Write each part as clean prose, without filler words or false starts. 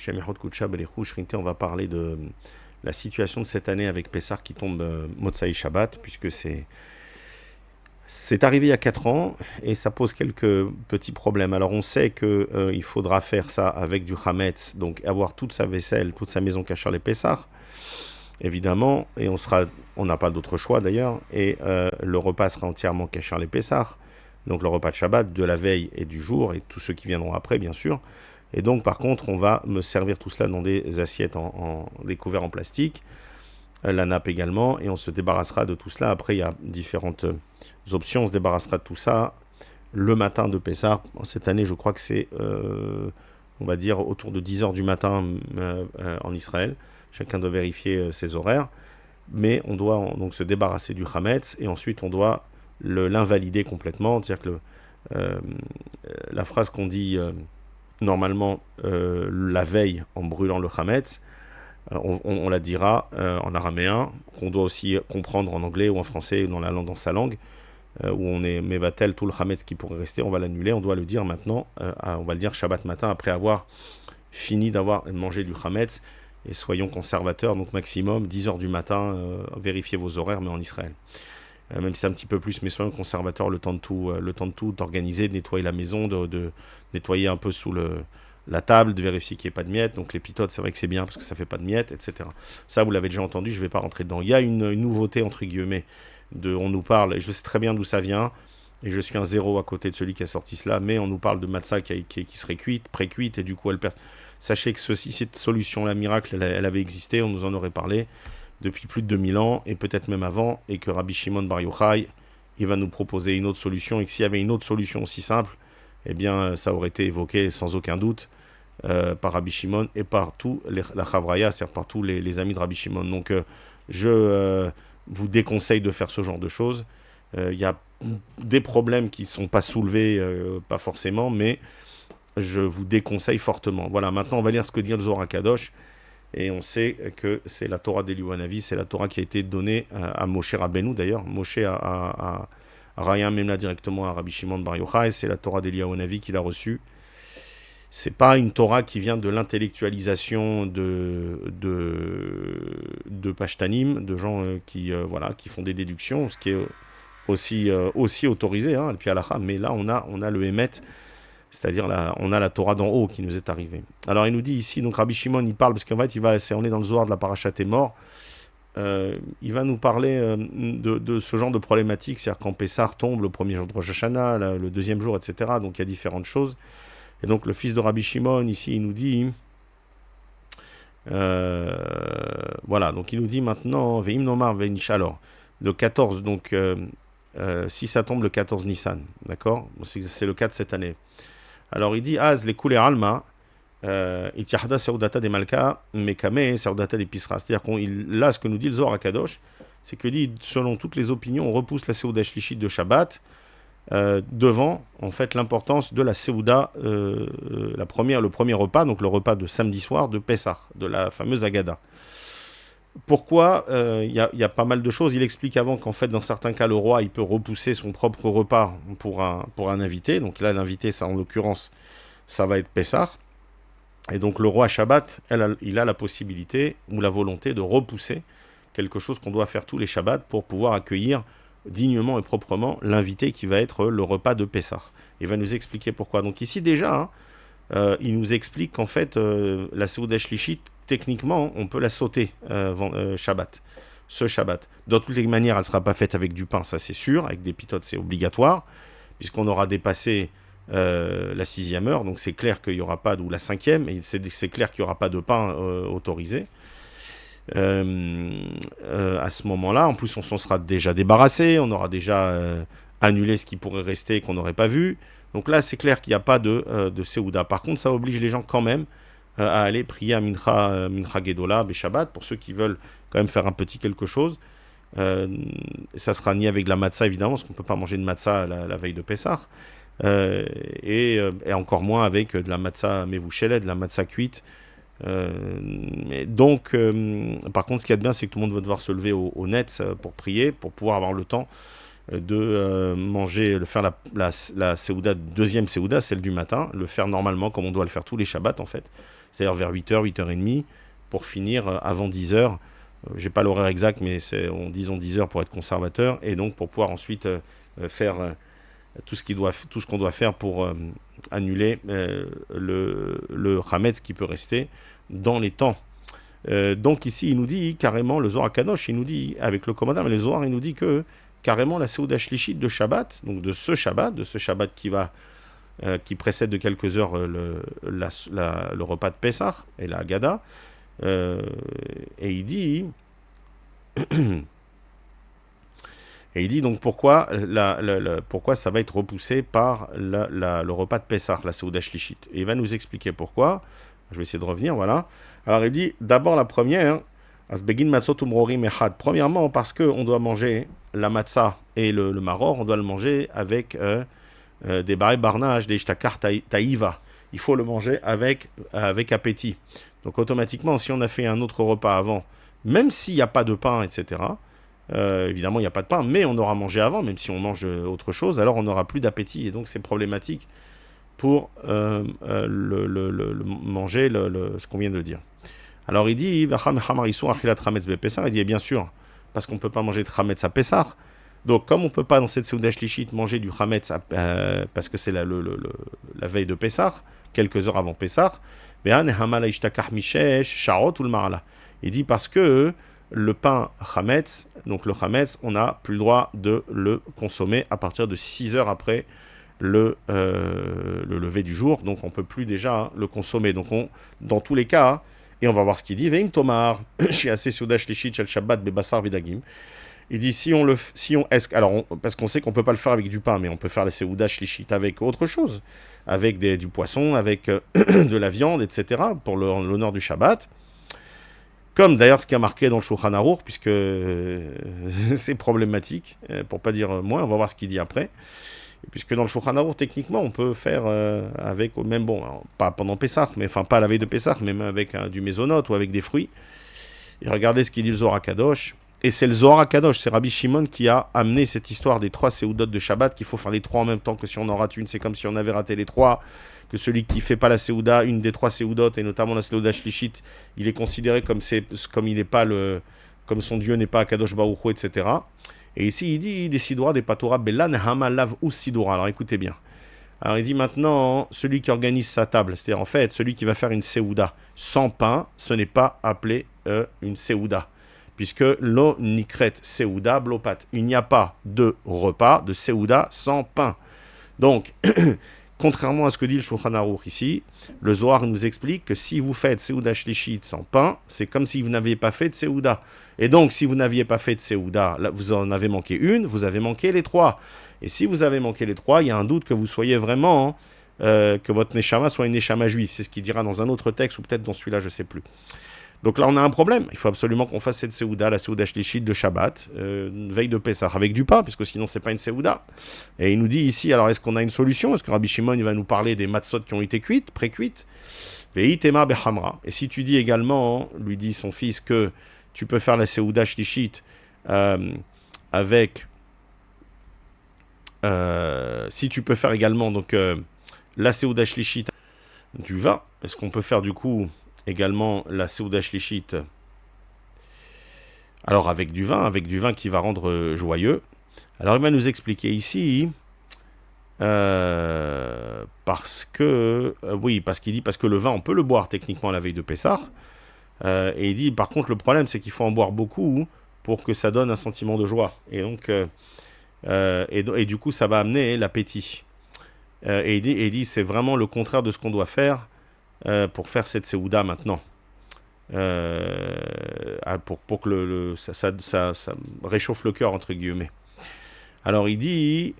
On va parler de la situation de cette année avec Pessah qui tombe Motsai Shabbat, puisque c'est arrivé il y a 4 ans et ça pose quelques petits problèmes. Alors on sait qu'il faudra faire ça avec du Hametz, donc avoir toute sa vaisselle, toute sa maison cachée les Pessah, évidemment, et on n'a pas d'autre choix d'ailleurs, et le repas sera entièrement caché les Pessah, donc le repas de Shabbat, de la veille et du jour, et tous ceux qui viendront après, bien sûr. Et donc, par contre, on va me servir tout cela dans des assiettes des couverts en plastique, la nappe également, et on se débarrassera de tout cela. Après, il y a différentes options. On se débarrassera de tout ça le matin de Pessah. Cette année, je crois que c'est, on va dire, autour de 10 heures du matin en Israël. Chacun doit vérifier ses horaires. Mais on doit donc se débarrasser du Hametz, et ensuite on doit l'invalider complètement. C'est-à-dire que la phrase qu'on dit normalement la veille en brûlant le Hametz, on la dira en araméen, qu'on doit aussi comprendre en anglais ou en français ou dans sa langue, où on est mevatel, tout le Hametz qui pourrait rester, on va l'annuler, on doit le dire maintenant, on va le dire Shabbat matin après avoir fini d'avoir mangé du Hametz, et soyons conservateurs, donc maximum 10 heures du matin, vérifiez vos horaires, mais en Israël. Même si c'est un petit peu plus, mais soyons conservateurs, le temps de tout, d'organiser, de nettoyer la maison, de nettoyer un peu sous la table, de vérifier qu'il n'y ait pas de miettes. Donc les pitotes, c'est vrai que c'est bien parce que ça ne fait pas de miettes, etc. Ça, vous l'avez déjà entendu, je ne vais pas rentrer dedans. Il y a une nouveauté, entre guillemets, on nous parle, et je sais très bien d'où ça vient, et je suis un zéro à côté de celui qui a sorti cela, mais on nous parle de matzah qui serait cuite, pré-cuite, et du coup elle perd. Sachez que cette solution-là, miracle, elle avait existé, on nous en aurait parlé depuis plus de 2000 ans, et peut-être même avant, et que Rabbi Shimon Bar Yochai, il va nous proposer une autre solution, et que s'il y avait une autre solution aussi simple, eh bien, ça aurait été évoqué sans aucun doute par Rabbi Shimon et par tous la Chavraya, c'est-à-dire par tous les amis de Rabbi Shimon. Donc, je vous déconseille de faire ce genre de choses. Il y a des problèmes qui ne sont pas soulevés, pas forcément, mais je vous déconseille fortement. Voilà, maintenant, on va lire ce que dit le Zohar Kadosh. Et on sait que c'est la Torah d'Eliyahu Hanavi, c'est la Torah qui a été donnée à Moshe Rabbeinu d'ailleurs. Moshe a Raya Memna directement à Rabbi Shimon Bar Yochai, c'est la Torah d'Eliyahu Hanavi qu'il a reçue. C'est pas une Torah qui vient de l'intellectualisation de Pashtanim, de gens qui font des déductions, ce qui est aussi autorisé, hein, puis halakha, mais là on a le Hémet. C'est-à-dire, on a la Torah d'en haut qui nous est arrivée. Alors, il nous dit ici, donc Rabbi Shimon, il parle, parce qu'en fait, on est dans le Zohar de la Parashat Mort, il va nous parler de ce genre de problématique, c'est-à-dire quand Pessah tombe, le premier jour de Rosh Hashanah, le deuxième jour, etc. Donc, il y a différentes choses. Et donc, le fils de Rabbi Shimon, ici, il nous dit... voilà, donc il nous dit maintenant, Ve'im Nomar Ve'nish, alors, le 14, donc, si ça tombe le 14 Nissan, d'accord, c'est le cas de cette année. Alors il dit Az les coulées alma itiahda seudata des malka mekame seudata des pisra. C'est-à-dire là ce que nous dit le Zohar HaKadosh, c'est que dit selon toutes les opinions on repousse la seuda shlichit de Shabbat devant en fait l'importance de la seuda le premier repas, donc le repas de samedi soir de Pessah, de la fameuse Agada. Pourquoi il y a pas mal de choses. Il explique avant qu'en fait, dans certains cas, le roi, il peut repousser son propre repas pour un invité. Donc là, l'invité, ça, en l'occurrence, ça va être Pessah. Et donc le roi Shabbat, il a la possibilité ou la volonté de repousser quelque chose qu'on doit faire tous les Shabbats pour pouvoir accueillir dignement et proprement l'invité qui va être le repas de Pessah. Il va nous expliquer pourquoi. Donc ici, déjà, il nous explique qu'en fait, la Seuda Shlichit, techniquement, on peut la sauter Shabbat, ce Shabbat. De toutes les manières, elle ne sera pas faite avec du pain, ça c'est sûr, avec des pitotes c'est obligatoire, puisqu'on aura dépassé la 6e heure, donc c'est clair qu'il n'y aura pas, ou la 5e, et c'est clair qu'il n'y aura pas de pain autorisé. À ce moment-là, en plus on s'en sera déjà débarrassé, on aura déjà annulé ce qui pourrait rester et qu'on n'aurait pas vu. Donc là, c'est clair qu'il n'y a pas de Seuda. Par contre, ça oblige les gens quand même à aller prier à Mincha Gedola, Shabbat, pour ceux qui veulent quand même faire un petit quelque chose. Ça sera ni avec de la matzah, évidemment, parce qu'on ne peut pas manger de matzah la veille de Pessah, et encore moins avec de la matzah mevouchelet, de la matzah cuite. Donc, par contre, ce qu'il y a de bien, c'est que tout le monde va devoir se lever au net pour prier, pour pouvoir avoir le temps de manger, de faire la Seuda, deuxième Seuda, celle du matin, le faire normalement, comme on doit le faire tous les Shabbats, en fait. c'est-à-dire vers 8h, 8h30, pour finir avant 10h. J'ai pas l'horaire exact, mais disons 10h pour être conservateur, et donc pour pouvoir ensuite faire tout ce qu'on doit faire pour annuler le Hametz qui peut rester dans les temps. Donc ici, il nous dit carrément, le Zohar Kadosh, il nous dit, avec le commandant, mais le Zohar, il nous dit que carrément la Seuda Shlishit de Shabbat, donc de ce Shabbat qui précède de quelques heures le repas de Pessah et la Haggadah, et il dit donc pourquoi ça va être repoussé par le repas de Pessah, la Seuda Shlishit. Et il va nous expliquer pourquoi. Je vais essayer de revenir, voilà. Alors il dit, d'abord la première, premièrement parce qu'on doit manger la matzah et le maror, on doit le manger avec des barrés barnage, des ishtakar taïva. Il faut le manger avec appétit. Donc automatiquement, si on a fait un autre repas avant, même s'il n'y a pas de pain, etc., évidemment il n'y a pas de pain, mais on aura mangé avant, même si on mange autre chose, alors on n'aura plus d'appétit. Et donc c'est problématique pour manger ce qu'on vient de dire. Alors il dit, il dit, et bien sûr, parce qu'on ne peut pas manger de Hametz à Pessah, donc comme on ne peut pas dans cette Seuda Shlishit manger du Hametz parce que c'est la veille de Pessah, quelques heures avant Pessah, il dit parce que le pain Hametz, donc le Hametz, on n'a plus le droit de le consommer à partir de 6 heures après le lever du jour, donc on ne peut plus déjà le consommer. Donc dans tous les cas, et on va voir ce qu'il dit, Veim Tomar, chez assez Seuda Shlishit shel Shabbat bebassar vidagim. Il dit parce qu'on sait qu'on ne peut pas le faire avec du pain, mais on peut faire la Seuda Shlishit avec autre chose, avec du poisson, avec de la viande, etc., pour l'honneur du Shabbat. Comme d'ailleurs ce qui a marqué dans le Shulchan Aruch, puisque c'est problématique, pour pas dire moins, on va voir ce qu'il dit après. Puisque dans le Shulchan Aruch, techniquement, on peut faire avec, même bon, alors, pas pendant Pessah, mais enfin pas à la veille de Pessah, mais même avec du mésonote ou avec des fruits. Et regardez ce qu'il dit le Zohar HaKadosh. Et c'est le Zohar HaKadosh, c'est Rabbi Shimon qui a amené cette histoire des 3 Seudot de Shabbat, qu'il faut faire les 3 en même temps, que si on en rate une, c'est comme si on avait raté les 3, que celui qui ne fait pas la Seuda, une des 3 Seudot, et notamment la Seuda Shlishit, il est considéré comme il n'est pas comme son Dieu n'est pas HaKadosh Baruch Hu, etc. Et ici, il dit des Sidora, des Patora, Belan, Hamalav ou Sidora. Alors écoutez bien. Alors il dit maintenant, celui qui organise sa table, c'est-à-dire en fait, celui qui va faire une Seuda sans pain, ce n'est pas appelé une Seuda. Puisque lo nikret Seuda blopat. Il n'y a pas de repas, de Seuda sans pain. Donc, contrairement à ce que dit le Shulchan Aruch ici, le Zohar nous explique que si vous faites Seuda Shlishit sans pain, c'est comme si vous n'aviez pas fait de Seuda. Et donc, si vous n'aviez pas fait de Seuda, là, vous en avez manqué une, vous avez manqué les 3. Et si vous avez manqué les 3, il y a un doute que vous soyez vraiment, que votre Neshama soit une Neshama juive. C'est ce qu'il dira dans un autre texte, ou peut-être dans celui-là, je ne sais plus. Donc là, on a un problème. Il faut absolument qu'on fasse cette Seuda, la Seuda Shlishit de Shabbat, veille de Pessah, avec du pain, puisque sinon, c'est pas une Seuda. Et il nous dit ici, alors est-ce qu'on a une solution? Est-ce que Rabbi Shimon il va nous parler des matzot qui ont été cuites, pré-cuites? Veitema behamra. Et si tu dis également, lui dit son fils, que tu peux faire la Seuda Shlishit avec... si tu peux faire également donc la Seuda Shlishit du vin, est-ce qu'on peut faire du coup également la Seuda Shlishit alors avec du vin qui va rendre joyeux? Alors il va nous expliquer ici parce qu'il dit parce que le vin on peut le boire techniquement la veille de Pessah, et il dit par contre le problème c'est qu'il faut en boire beaucoup pour que ça donne un sentiment de joie, et donc et du coup ça va amener l'appétit, et il dit c'est vraiment le contraire de ce qu'on doit faire pour faire cette Seuda maintenant, pour que ça réchauffe le cœur entre guillemets. Alors il dit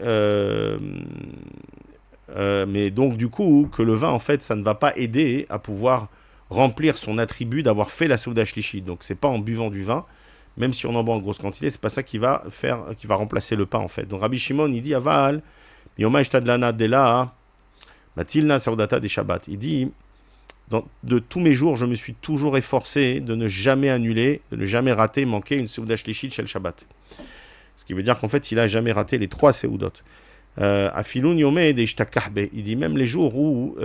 mais donc du coup que le vin en fait ça ne va pas aider à pouvoir remplir son attribut d'avoir fait la Seuda Shlishit. Donc c'est pas en buvant du vin, même si on en boit en grosse quantité, c'est pas ça qui va remplacer le pain en fait. Donc Rabbi Shimon il dit aval mioma ishtadlana dela matilna saudata des Shabbat. Il dit de tous mes jours, je me suis toujours efforcé de ne jamais annuler, de ne jamais rater, manquer une Seuda Shlishit shel Shabbat. Ce qui veut dire qu'en fait, il n'a jamais raté les 3 Seudot. Afilun yomé de ishtakahbe. Il dit même les jours où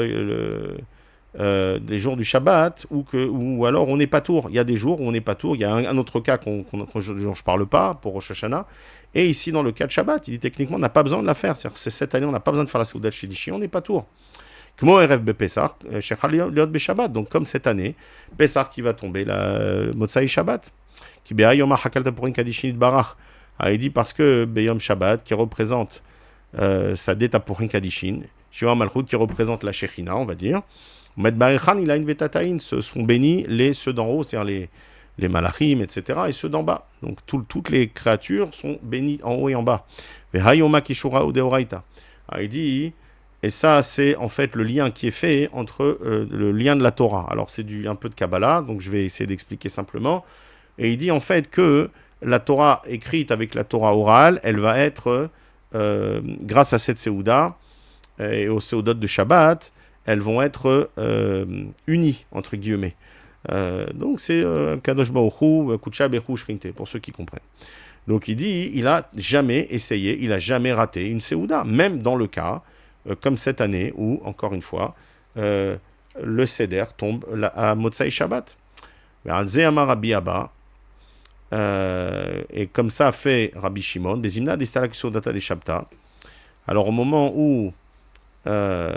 des jours du Shabbat, ou alors on n'est pas tour. Il y a des jours où on n'est pas tour. Il y a un autre cas dont je ne parle pas pour Rosh Hashanah. Et ici, dans le cas de Shabbat, il dit techniquement, on n'a pas besoin de la faire. C'est-à-dire que cette année, on n'a pas besoin de faire la Seudat Shelishi, on n'est pas tour. Kmo Erev Bepesach, Shechal Liot Beshabbat. Donc, comme cette année, Pessah qui va tomber, la Motsai Shabbat. Qui Be'a Yom HaKal Tapurin Kadishin Barach. Il dit parce que Beyom Shabbat, qui représente sa Tapurin Kadishin, Shiva Malchut, qui représente la Shechina, on va dire. Med Barechan, il a une Vetataïn, ce sont bénis ceux d'en haut, c'est-à-dire les malachim, etc., et ceux d'en bas. Donc, toutes les créatures sont bénies en haut et en bas. Vehayoma Kishura Udeoraita. Il dit. Et ça, c'est en fait le lien qui est fait entre le lien de la Torah. Alors, c'est un peu de Kabbalah, donc je vais essayer d'expliquer simplement. Et il dit en fait que la Torah écrite avec la Torah orale, elle va être, grâce à cette Séouda et aux Séoudot de Shabbat, elles vont être unies, entre guillemets. Donc, c'est Kadosh Baruch Hu, Kutsha Bechu Shrinte, pour ceux qui comprennent. Donc, il dit, il n'a jamais essayé, il n'a jamais raté une Séouda, même dans le cas comme cette année où, encore une fois, le Seder tombe à Motsai Shabbat. Et comme ça fait Rabbi Shimon, Bezimna Distalak Sodata de Shabta. Alors au moment où ils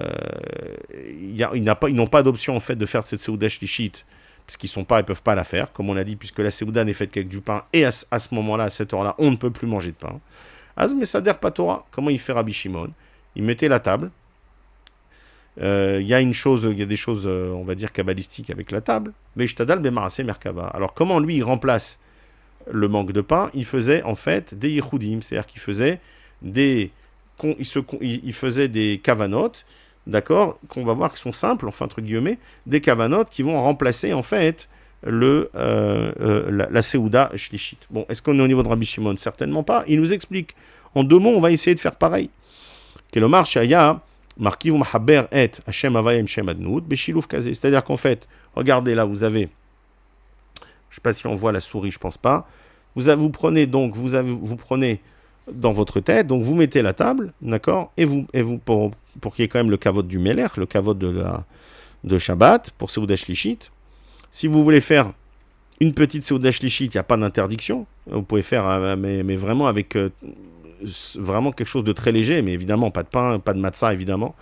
n'ont pas d'option en fait de faire cette Seuda Shlishit, parce qu'ils ne peuvent pas la faire, comme on a dit, puisque la Seuda n'est faite qu'avec du pain, et à ce moment-là, à cette heure-là, on ne peut plus manger de pain. Az Mesader Patora, comment il fait Rabbi Shimon? Il mettait la table. Il y a des choses, on va dire, kabbalistiques avec la table. Veishtadal bemarase merkava. Alors, comment lui, il remplace le manque de pain? Il faisait, en fait, des yichudim. C'est-à-dire qu'il faisait des kavanotes, d'accord, qu'on va voir qui sont simples, enfin, entre guillemets, des kavanotes qui vont remplacer, en fait, la Séouda Shlishit. Bon, est-ce qu'on est au niveau de Rabbi Shimon? Certainement pas. Il nous explique. En 2 mots, on va essayer de faire pareil. Kelomar Shaya, Markiv Mahaber et Hashem Avayim Shem Adnout, Beshiluf Kazé. C'est-à-dire qu'en fait, regardez là, vous avez, je ne sais pas si on voit la souris, je ne pense pas. Vous prenez dans votre tête, donc vous mettez la table, d'accord, et vous pour qu'il y ait quand même le kavod du Melech, le kavod de Shabbat, pour Seuda Shlishit. Si vous voulez faire une petite Seuda Shlishit, il n'y a pas d'interdiction. Vous pouvez faire, mais vraiment avec vraiment quelque chose de très léger, mais évidemment pas de pain, pas de matzah évidemment.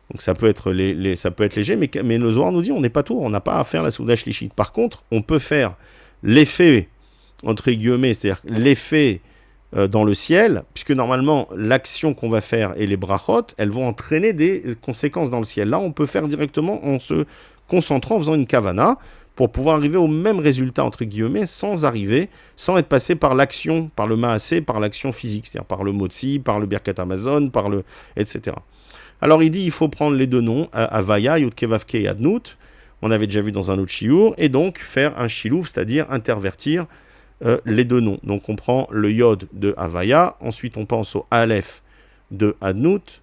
Donc ça peut être léger, mais le Zohar nous dit on n'est pas tour, on n'a pas à faire la Seuda Shlishit. Par contre, on peut faire l'effet entre guillemets, c'est-à-dire l'effet dans le ciel, puisque normalement l'action qu'on va faire et les brachot, elles vont entraîner des conséquences dans le ciel. Là, on peut faire directement en se concentrant, en faisant une kavana, pour pouvoir arriver au même résultat, entre guillemets, sans être passé par l'action, par le maasé, par l'action physique, c'est-à-dire par le motzi, par le birkat Amazon, etc. Alors il dit, il faut prendre les 2 noms, Avaya, Yudkevavke et Adnout, on avait déjà vu dans un autre shiur, et donc faire un shilouf, c'est-à-dire intervertir les 2 noms. Donc on prend le Yod de Avaya, ensuite on pense au Aleph de Adnout,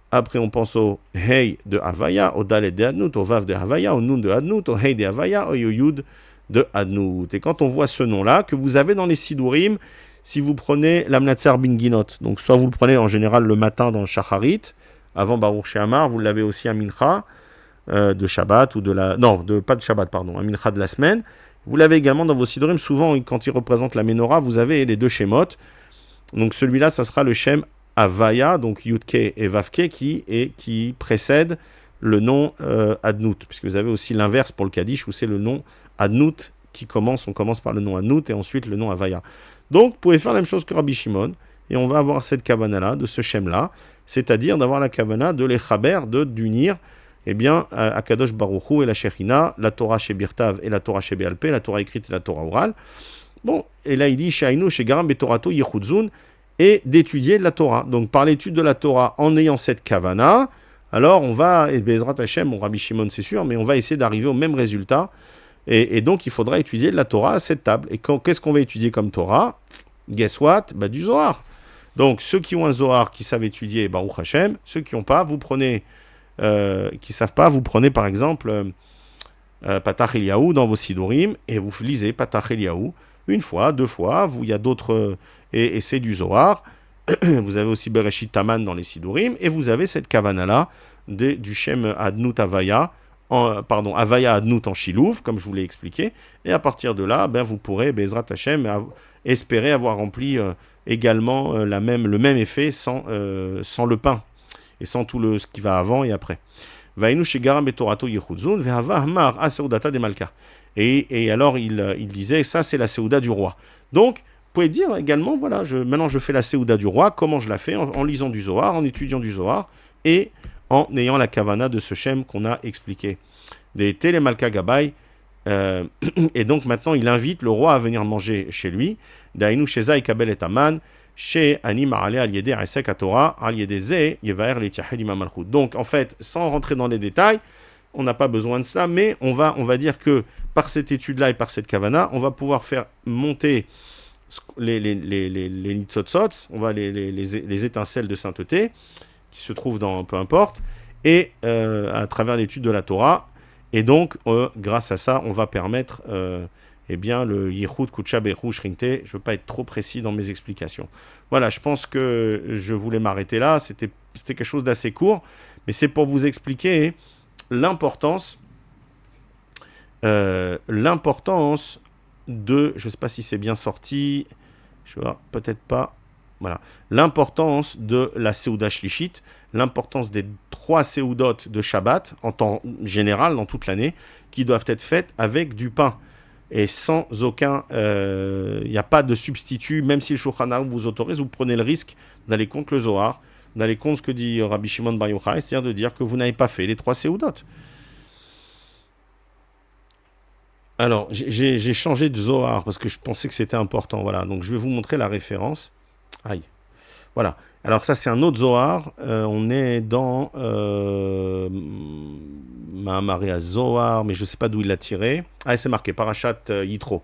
après on pense au Hey de Avaya, au Dalet de Adnout, au Vav de Avaya, au Nun de Adnout, au Hey de Avaya, au Yud de Adnout. Et quand on voit ce nom-là, que vous avez dans les Sidurim, si vous prenez l'Amnatzar Binginot, donc soit vous le prenez en général le matin dans le Shacharit, avant Baruch She'amar, vous l'avez aussi à Mincha de Shabbat, pas de Shabbat, pardon, à Mincha de la semaine. Vous l'avez également dans vos Sidurim, souvent quand il représente la Menorah, vous avez les 2 Shemot. Donc celui-là, ça sera le Shem Avaya, donc Yudke et Vavke, qui précède le nom Adnout, puisque vous avez aussi l'inverse pour le Kaddish, où c'est le nom Adnout on commence par le nom Adnout et ensuite le nom Avaya. Donc, vous pouvez faire la même chose que Rabbi Shimon, et on va avoir cette kavana-là, de ce Shem-là, c'est-à-dire d'avoir la kavana de l'Echaber, d'unir, eh bien, Akadosh Baruch Hu et la Shechina, la Torah chez Birtav et la Torah chez Be'al Peh, la Torah écrite et la Torah orale. Bon, et là il dit, Shainu, Shegaram Betorato Yechudzun, et d'étudier la Torah. Donc par l'étude de la Torah en ayant cette kavana, alors on va, et Bezrat Hashem, bon Rabbi Shimon c'est sûr, mais on va essayer d'arriver au même résultat, et donc il faudra étudier la Torah à cette table. Et qu'est-ce qu'on va étudier comme Torah? Guess what? Du Zohar. Donc ceux qui ont un Zohar, qui savent étudier, Baruch Hashem, ceux qui n'ont pas, vous prenez, qui savent pas, vous prenez par exemple Patach Eliyahu dans vos Sidurim, et vous lisez Patach Eliyahu, 1 fois, 2 fois, il y a d'autres, et c'est du Zohar. Vous avez aussi Bereshit Taman dans les Sidurim, et vous avez cette kavana-là du Shem Adnout Avaya pardon, Avaya Adnout en Chilouv, comme je vous l'ai expliqué, et à partir de là, ben, vous pourrez, Bezrat Hashem, espérer avoir rempli également le même effet sans le pain, et sans tout ce qui va avant et après. Vainu Shegaram Betorato Yechudzun, Vehava Hamar Aseudata de Malka. Et alors, il disait, ça c'est la Seouda du roi. Donc, vous pouvez dire également, voilà, maintenant je fais la Seouda du roi, comment je la fais en lisant du Zohar, en étudiant du Zohar, et en ayant la kavana de ce shem qu'on a expliqué. Des Télémalka Gabay, et donc maintenant il invite le roi à venir manger chez lui. Dainu Sheza Ikabel et Aman, chez Ani Maale Aliede Asek Torah, Aliede Ze, Yevaer Letiahed Imam Malchut. Donc en fait, sans rentrer dans les détails, on n'a pas besoin de cela, mais on va dire que par cette étude-là et par cette kavana, on va pouvoir faire monter les nitzotzot, on va les étincelles de sainteté qui se trouvent dans peu importe, et à travers l'étude de la Torah, et donc grâce à ça, on va permettre eh bien le Yichud Kutsha Beru Shrinte. Je ne veux pas être trop précis dans mes explications. Voilà, je pense que je voulais m'arrêter là. C'était quelque chose d'assez court, mais c'est pour vous expliquer l'importance de, je ne sais pas si c'est bien sorti, je vois, peut-être pas, voilà, l'importance de la Seouda Shlishit, l'importance des 3 Seoudot de Shabbat, en temps général, dans toute l'année, qui doivent être faites avec du pain, et sans aucun, il n'y a pas de substitut, même si le Shulchan Aruch vous autorise, vous prenez le risque d'aller contre le Zohar, d'aller contre ce que dit Rabbi Shimon Bar Yochai, c'est-à-dire de dire que vous n'avez pas fait les 3 Seoudot. Alors, j'ai changé de Zohar parce que je pensais que c'était important. Voilà, donc je vais vous montrer la référence. Aïe. Voilà. Alors ça, c'est un autre Zohar. On est dans Mahamarea Zohar, mais je ne sais pas d'où il l'a tiré. Ah, c'est marqué, Parashat Yitro.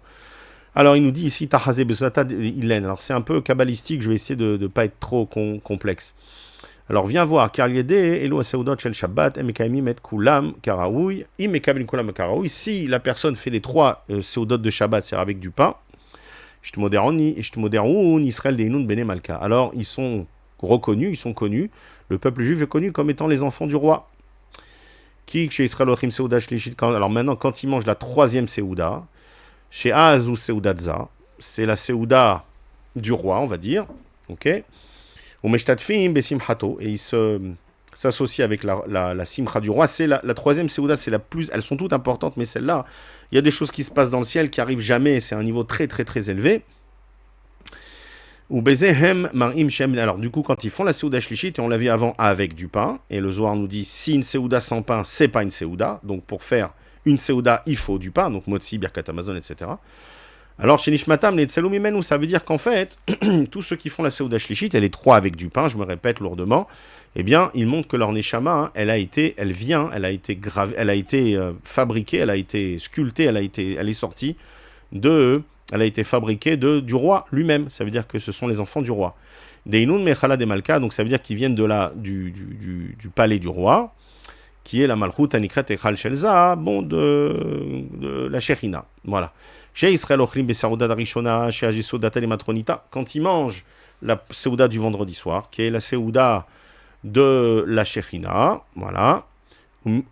Alors, il nous dit ici, Tahazé Besata Ilen. Alors, c'est un peu kabbalistique, je vais essayer de ne pas être trop complexe. Alors, viens voir, car Elo Seudot Shel Shabbat, Emekaimim et Kulam Karaoui, Imekabim Kulam Karaoui, si la personne fait les 3 Seudot de Shabbat, c'est avec du pain, Israël Deinun Bene Malka. Alors, ils sont reconnus, ils sont connus, le peuple juif est connu comme étant les enfants du roi. Qui chez Israël Ochim Seuda Shlishit, alors maintenant, quand ils mangent la 3e Seuda, chez Azu Seudadza, c'est la Seuda du roi, on va dire, ok. Ou Meshtatfim Besimhato, et ils s'associent avec la Simcha du roi. C'est la 3e Seuda, c'est la plus. Elles sont toutes importantes, mais celle-là, il y a des choses qui se passent dans le ciel qui arrivent jamais. C'est un niveau très très très élevé. Ou Bezehem Marim Shem. Alors du coup, quand ils font la Seuda Shlishit, et on l'a vu avant avec du pain, et le Zohar nous dit si une Seuda sans pain, c'est pas une Seuda. Donc pour faire une Seuda, il faut du pain, donc Motzi, Birkat Amazon, etc. Alors, chez Nishmatam, les Tselum Imenu, ça veut dire qu'en fait, tous ceux qui font la Seuda Shlishit, et les 3 avec du pain, je me répète lourdement, eh bien, ils montrent que leur Neshama, elle a été fabriquée, elle a été sculptée, elle est sortie elle a été fabriquée du roi lui-même. Ça veut dire que ce sont les enfants du roi. Deinun Mechala de Malka, donc ça veut dire qu'ils viennent du palais du roi, qui est la Malchut Anikret Echal Shelza, bon, de la Shechina. Voilà. Chez Israël Ochlim Besauda Darishona, chez Ajisoda Telematronita, quand ils mangent la Seuda du vendredi soir, qui est la Seuda de la Shechina, voilà.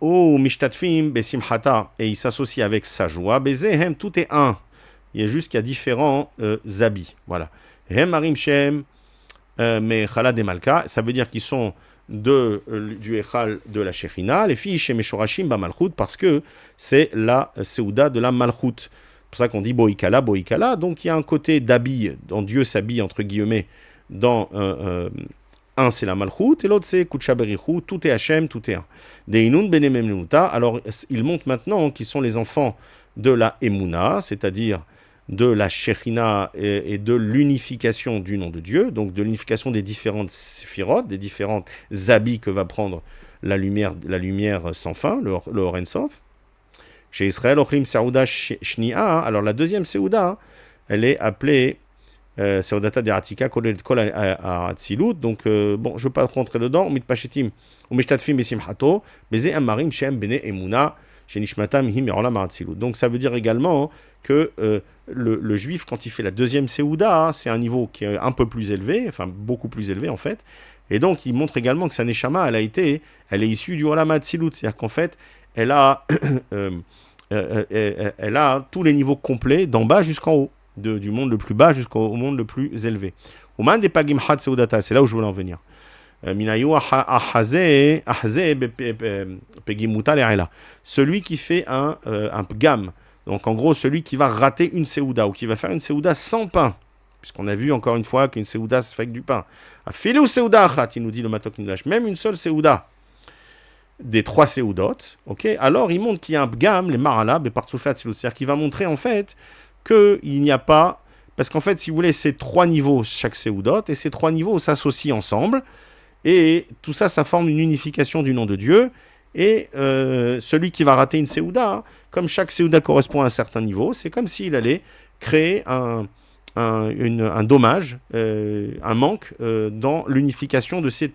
Ou Mishtatfim Besimhata, et ils s'associent avec sa joie, Bezehem, tout est un. Il y a juste qu'il y a différents habits. Voilà. Hem Marim Shem, Mechala de Malka, ça veut dire qu'ils sont du Echal de la Shechina, les filles chez Meshorashim ba Malchut, parce que c'est la Seuda de la Malchut. C'est pour ça qu'on dit Boikala, Boikala. Donc il y a un côté d'habille, dont Dieu s'habille, entre guillemets, dans un c'est la Malchut, et l'autre c'est Kutsha Berichu, tout est Hachem, tout est un. Deinun Benememnuta, alors ils montrent maintenant qu'ils sont les enfants de la Emouna, c'est-à-dire de la Shechina et de l'unification du nom de Dieu, donc de l'unification des différentes séphirotes, des différentes habits que va prendre la lumière sans fin, le Oren Sof. Chez Israël, Ochlim Seuda Shnia, alors la deuxième Seuda, elle est appelée Seudata Deratika Kol Atzilut, donc bon, je ne veux pas rentrer dedans, Mitpachetim, ou Mishtatfim Besimhato, Beze Amarim Shem Bene Emuna, chez Nishmatam Him Olam Atzilut. Donc ça veut dire également que le juif, quand il fait la deuxième Seuda, c'est un niveau qui est un peu plus élevé, enfin beaucoup plus élevé en fait, Et donc, il montre également que sa Neshama, elle est issue du Olam Hatzilut. C'est-à-dire qu'en fait, elle a, elle a tous les niveaux complets, d'en bas jusqu'en haut, du monde le plus bas jusqu'au monde le plus élevé. Ouman de Pagim Had Seudata, c'est là où je voulais en venir. Celui qui fait un pgam, donc en gros celui qui va rater une seouda ou qui va faire une seouda sans pain, puisqu'on a vu encore une fois qu'une seouda se fait avec du pain. Afilou seouda achat, il nous dit le Matok Midrash, même une seule seouda des 3 seoudot, ok, alors il montre qu'il y a un pgam, les maralab et partsufat, c'est-à-dire qu'il va montrer en fait qu'il n'y a pas, parce qu'en fait si vous voulez c'est 3 niveaux chaque seoudot et ces 3 niveaux s'associent ensemble. Et tout ça, ça forme une unification du nom de Dieu. Et celui qui va rater une Séouda, comme chaque Séouda correspond à un certain niveau, c'est comme s'il allait créer un dommage, un manque dans l'unification de ces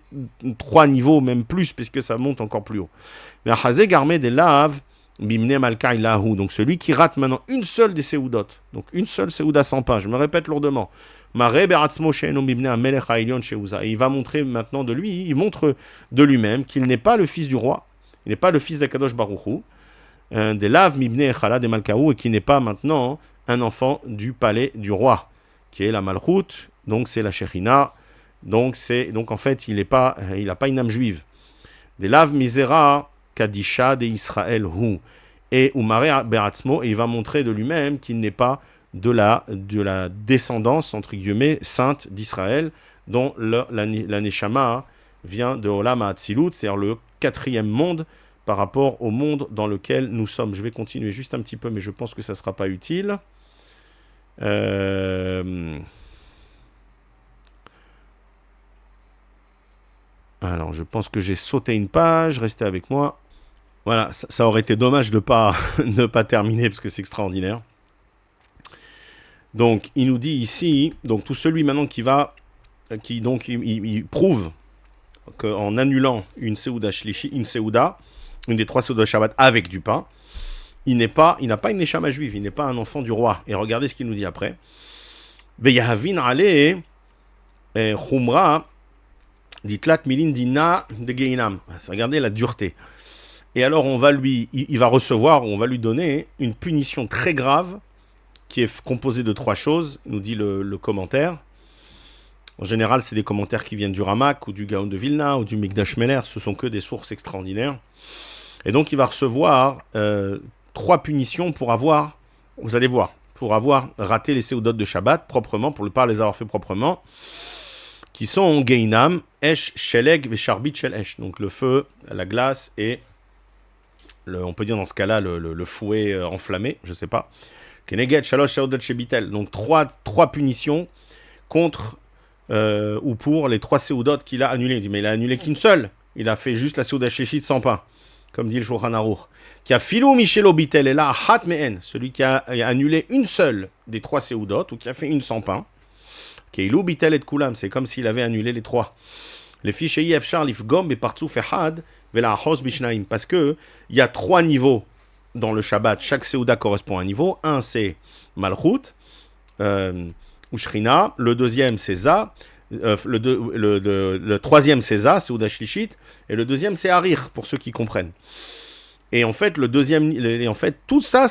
3 niveaux, même plus, puisque ça monte encore plus haut. Mais Achazé Garmé des Lav, Bimne Malka Ilahu, donc celui qui rate maintenant une seule des Séoudot, donc une seule Séouda sans pain, je me répète lourdement. Et il va montrer maintenant de lui, il montre de lui-même qu'il n'est pas le fils du roi, il n'est pas le fils d'Akadosh Baruch Hu, des Lav Mibne Echala des Malkaou, et qui n'est pas maintenant un enfant du palais du roi, qui est la Malchut, donc c'est la Shechina, donc en fait il n'a pas une âme juive. Des Lav Misera Kadisha de Israël Hu, et Umare Beratzmo, et il va montrer de lui-même qu'il n'est pas de la descendance, entre guillemets, sainte d'Israël, dont la Neshama vient de Olam HaAtzilut, c'est-à-dire le 4e monde par rapport au monde dans lequel nous sommes. Je vais continuer juste un petit peu, mais je pense que ça ne sera pas utile. Alors, je pense que j'ai sauté une page, restez avec moi. Voilà, ça aurait été dommage de ne pas terminer, parce que c'est extraordinaire. Donc, il nous dit ici, donc tout celui maintenant il prouve qu'en annulant une Séouda Shlishi, une des 3 Séouda Shabbat avec du pain, il n'a pas une Neshama juive, il n'est pas un enfant du roi. Et regardez ce qu'il nous dit après. Veyahavin ale chumra ditlat milin dina de geinam. Regardez la dureté. Et alors on va lui donner une punition très grave qui est composé de 3 choses, nous dit le commentaire. En général, c'est des commentaires qui viennent du Ramak, ou du Gaon de Vilna, ou du Mikdash Meler, ce sont que des sources extraordinaires. Et donc, il va recevoir 3 punitions pour avoir, vous allez voir, pour avoir raté les Séoudot de Shabbat proprement, pour ne pas les avoir fait proprement, qui sont Geinam, Esh, Sheleg, Vesharbit, Shel Esh. Donc le feu, la glace et, on peut dire dans ce cas-là, le fouet enflammé, je ne sais pas. Donc 3 punitions contre ou pour les 3 séoudotes qu'il a annulées. Il dit, mais il a annulé qu'une seule. Il a fait juste la séouda shlichit sans pain, comme dit le Shulchan Aruch. Qui a filou Michelo Bitel et là hat mehen, celui qui a annulé une seule des 3 séoudotes ou qui a fait une sans pain. Qui est Bitel et Kulam, c'est comme s'il avait annulé les 3. Les fiches Efchar Lifgom et Partsou Fehad Vela Hos Bishnaim, parce que il y a 3 niveaux. Dans le Shabbat, chaque Séouda correspond à un niveau. Un, c'est Malchut, ou Shrina. Le deuxième, c'est Za. Le troisième, c'est Za, Séouda Shlichit. Et le deuxième, c'est Harir, pour ceux qui comprennent. Et en fait, tout ça,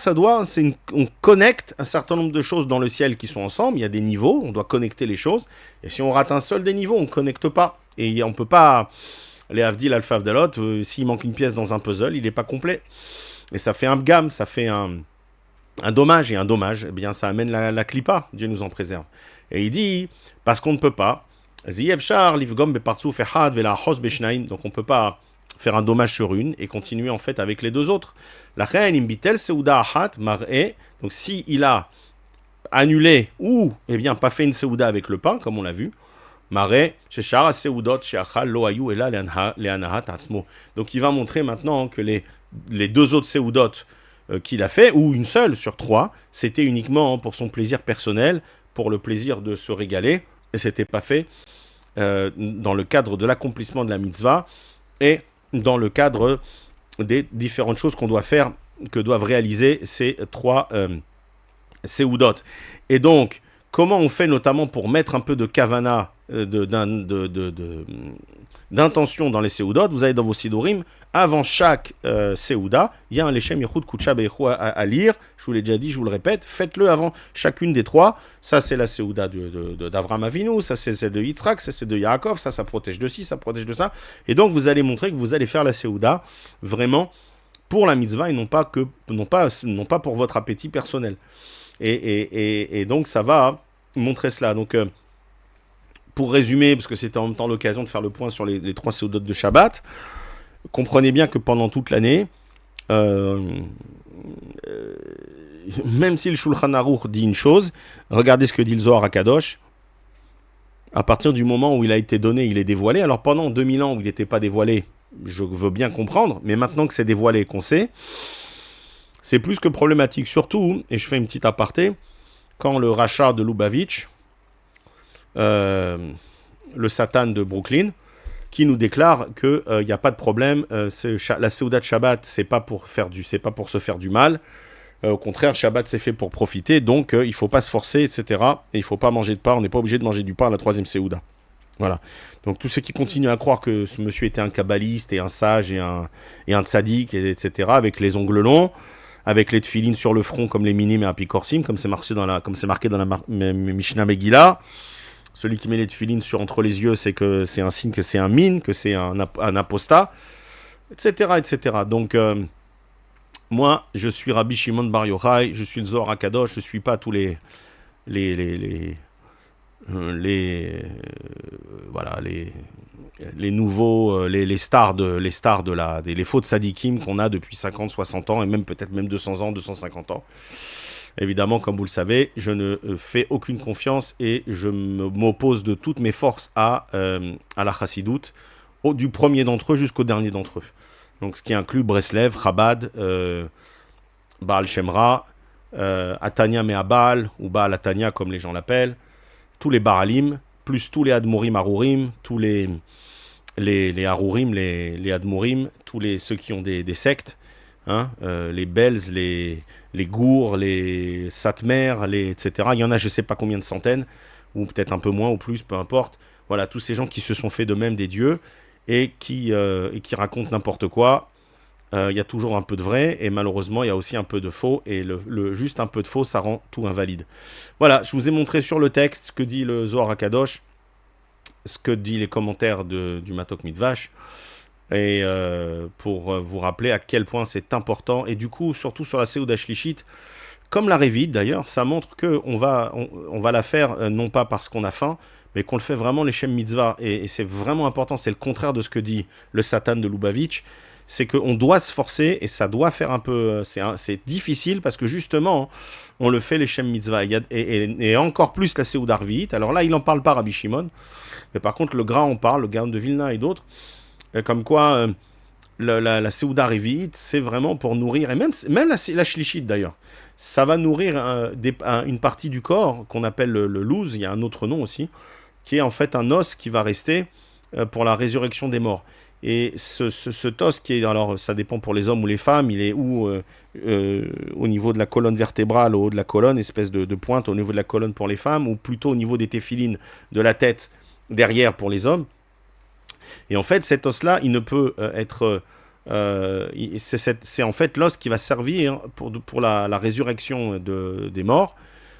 on connecte un certain nombre de choses dans le ciel qui sont ensemble. Il y a des niveaux, on doit connecter les choses. Et si on rate un seul des niveaux, on ne connecte pas. Et on ne peut pas, les Avdil, Alpha, Avdalot, s'il manque une pièce dans un puzzle, il n'est pas complet. Et ça fait un gamme, ça fait un dommage, et un dommage, eh bien ça amène la clipa, Dieu nous en préserve. Et il dit, parce qu'on ne peut pas, donc on ne peut pas faire un dommage sur une et continuer en fait avec les 2 autres. Donc si il a annulé ou pas fait une seouda avec le pain, comme on l'a vu, donc il va montrer maintenant que les 2 autres séoudot qu'il a fait, ou une seule sur 3, c'était uniquement pour son plaisir personnel, pour le plaisir de se régaler, et c'était pas fait dans le cadre de l'accomplissement de la mitzvah, et dans le cadre des différentes choses qu'on doit faire, que doivent réaliser ces 3 séoudot. Et donc, comment on fait notamment pour mettre un peu de kavana, d'intention dans les Seudot. Vous avez dans vos Sidurim, avant chaque Seuda, il y a un Leshem Yechud Kutsha Beichu à lire. Je vous l'ai déjà dit, je vous le répète. Faites-le avant chacune des trois. Ça, c'est la Seuda d'Avram Avinu. Ça, c'est celle de Yitzhak. Ça, c'est de Yaakov. Ça protège de ci, ça protège de ça. Et donc, vous allez montrer que vous allez faire la Seuda vraiment pour la mitzvah et non pas pour votre appétit personnel. Et donc, ça va montrer cela. Donc, pour résumer, parce que c'était en même temps l'occasion de faire le point sur les trois Seudot de Shabbat, comprenez bien que pendant toute l'année, même si le Shulchan Aruch dit une chose, regardez ce que dit le Zohar HaKadosh, à partir du moment où il a été donné, il est dévoilé. Alors pendant 2000 ans où il n'était pas dévoilé, je veux bien comprendre, mais maintenant que c'est dévoilé et qu'on sait, c'est plus que problématique. Surtout, et je fais une petite aparté, quand le rachat de Lubavitch, le Satan de Brooklyn, qui nous déclare qu'il n'y a pas de problème, la Seuda de Shabbat, c'est pas pour se faire du mal. Au contraire, Shabbat, c'est fait pour profiter, donc il ne faut pas se forcer, etc. Et il ne faut pas manger de pain, on n'est pas obligé de manger du pain à la troisième Seuda. Voilà. Donc tous ceux qui continuent à croire que ce monsieur était un kabbaliste et un sage et un tzaddik, etc., avec les ongles longs, avec les tefilines sur le front comme les minim et apikorsim, comme c'est marqué dans la Mishnah Megillah. Celui qui met les tefilines entre les yeux, c'est un signe que c'est un mine, que c'est un apostat, etc., etc. Donc, moi, je suis Rabbi Shimon Bar Yochai, je suis le Zohar HaKadosh, je ne suis pas tous les nouveaux, les stars les faux tzadikim qu'on a depuis 50, 60 ans, et même peut-être même 200 ans, 250 ans. Évidemment, comme vous le savez, je ne fais aucune confiance et je m'oppose de toutes mes forces à la chassidoute, du premier d'entre eux jusqu'au dernier d'entre eux. Donc, ce qui inclut Breslev, Chabad, Baal Shemra, Atania Me'abal, ou Baal Atania comme les gens l'appellent, tous les Baalim, plus tous les Admorim Arurim, tous les Arurim, les Admorim, ceux qui ont des sectes, hein, les Belz, les Gours, les Satmer, etc. Il y en a je ne sais pas combien de centaines, ou peut-être un peu moins ou plus, peu importe. Voilà, tous ces gens qui se sont fait d'eux-mêmes des dieux et qui racontent n'importe quoi. Il y a toujours un peu de vrai, et malheureusement, il y a aussi un peu de faux, et juste un peu de faux, ça rend tout invalide. Voilà, je vous ai montré sur le texte ce que dit le Zohar HaKadosh, ce que dit les commentaires du Matok Midvash, et pour vous rappeler à quel point c'est important, et du coup, surtout sur la Seuda Shlishit, comme la Révite d'ailleurs, ça montre qu'on va la faire, non pas parce qu'on a faim, mais qu'on le fait vraiment les Shem Mitzvah, et c'est vraiment important, c'est le contraire de ce que dit le Satan de Lubavitch, c'est qu'on doit se forcer, et ça doit faire un peu... C'est difficile, parce que justement, on le fait les Shem Mitzvah, et encore plus la Seuda Arvi'it. Alors là, il n'en parle pas, Rabbi Shimon, mais par contre, le Gra en parle, le Gaon de Vilna et d'autres, comme quoi la Seuda Arvi'it, c'est vraiment pour nourrir, et même la Shlishit d'ailleurs, ça va nourrir une partie du corps, qu'on appelle le louz, il y a un autre nom aussi, qui est en fait un os qui va rester pour la résurrection des morts. Et ce os qui est, alors ça dépend pour les hommes ou les femmes, il est où au niveau de la colonne vertébrale, au haut de la colonne, espèce de pointe au niveau de la colonne pour les femmes, ou plutôt au niveau des téphilines de la tête derrière pour les hommes. Et en fait, cet os-là, il ne peut être... c'est en fait l'os qui va servir pour la résurrection des morts,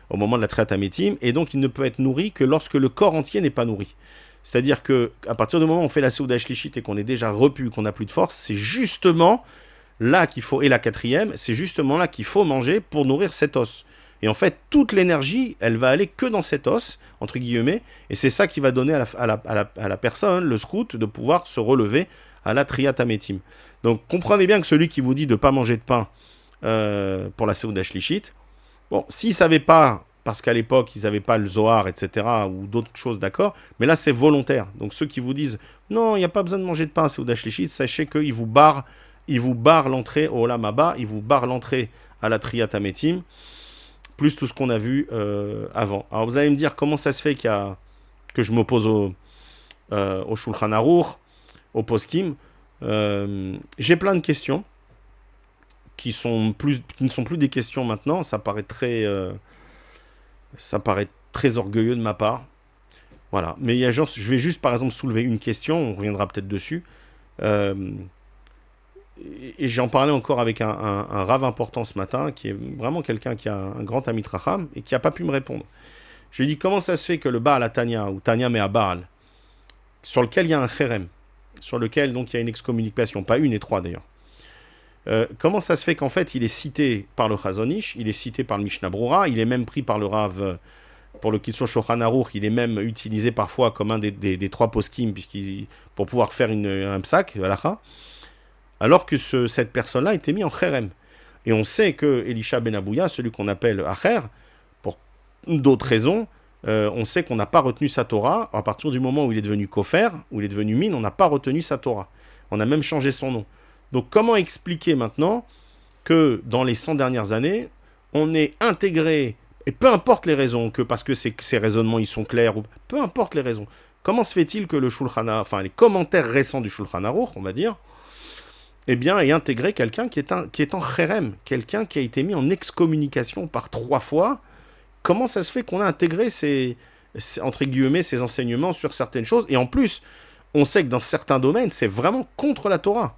au moment de la Triat Hametim, et donc il ne peut être nourri que lorsque le corps entier n'est pas nourri. C'est-à-dire qu'à partir du moment où on fait la Seuda Shlishit et qu'on est déjà repu, qu'on n'a plus de force, c'est justement là qu'il faut, et la quatrième, c'est justement là qu'il faut manger pour nourrir cet os. Et en fait, toute l'énergie, elle va aller que dans cet os, entre guillemets, et c'est ça qui va donner à la personne le srout de pouvoir se relever à la Triat Hametim. Donc comprenez bien que celui qui vous dit de ne pas manger de pain pour la Seuda Shlishit, bon, s'il ne savait pas, parce qu'à l'époque, ils n'avaient pas le Zohar, etc., ou d'autres choses, d'accord, mais là, c'est volontaire. Donc, ceux qui vous disent, non, il n'y a pas besoin de manger de pain à Seuda Shlishit, sachez qu'ils vous barrent l'entrée au Olam Haba, ils vous barrent l'entrée à la Triat Hametim, plus tout ce qu'on a vu avant. Alors, vous allez me dire, comment ça se fait que je m'oppose au Shulchan Aruch, au Poskim. J'ai plein de questions qui ne sont plus des questions maintenant, ça paraît très très orgueilleux de ma part. Voilà. Mais il y a genre, je vais juste par exemple soulever une question, on reviendra peut-être dessus. Euh, et j'en parlais encore avec un rave important ce matin, qui est vraiment quelqu'un qui a un grand ami Tracham, et qui n'a pas pu me répondre. Je lui ai dit, comment ça se fait que le Baal à Tanya, ou Tanya mais à Baal, sur lequel il y a un Kherem, sur lequel donc il y a une excommunication, pas une et trois d'ailleurs, comment ça se fait qu'en fait il est cité par le Chazon Ish, il est cité par le Mishnah Brura, il est même pris par le Rav, pour le Kitzur Shulchan Aruch, il est même utilisé parfois comme un des trois poskim, pour pouvoir faire un psak, halakha, alors que cette personne-là était mise en Kherem. Et on sait que Elisha ben Abouya, celui qu'on appelle Acher, pour d'autres raisons, on sait qu'on n'a pas retenu sa Torah. À partir du moment où il est devenu Kofer, où il est devenu Min, on n'a pas retenu sa Torah. On a même changé son nom. Donc comment expliquer maintenant que dans les 100 dernières années, on est intégré, et peu importe les raisons, que parce que ces raisonnements ils sont clairs, ou peu importe les raisons, comment se fait-il que le Shulchan Aruch, enfin les commentaires récents du Shulchan Aruch, on va dire, eh bien, ait intégré quelqu'un qui est en Kherem, quelqu'un qui a été mis en excommunication par 3 fois. Comment ça se fait qu'on a intégré entre guillemets, ces enseignements sur certaines choses? Et en plus, on sait que dans certains domaines, c'est vraiment contre la Torah.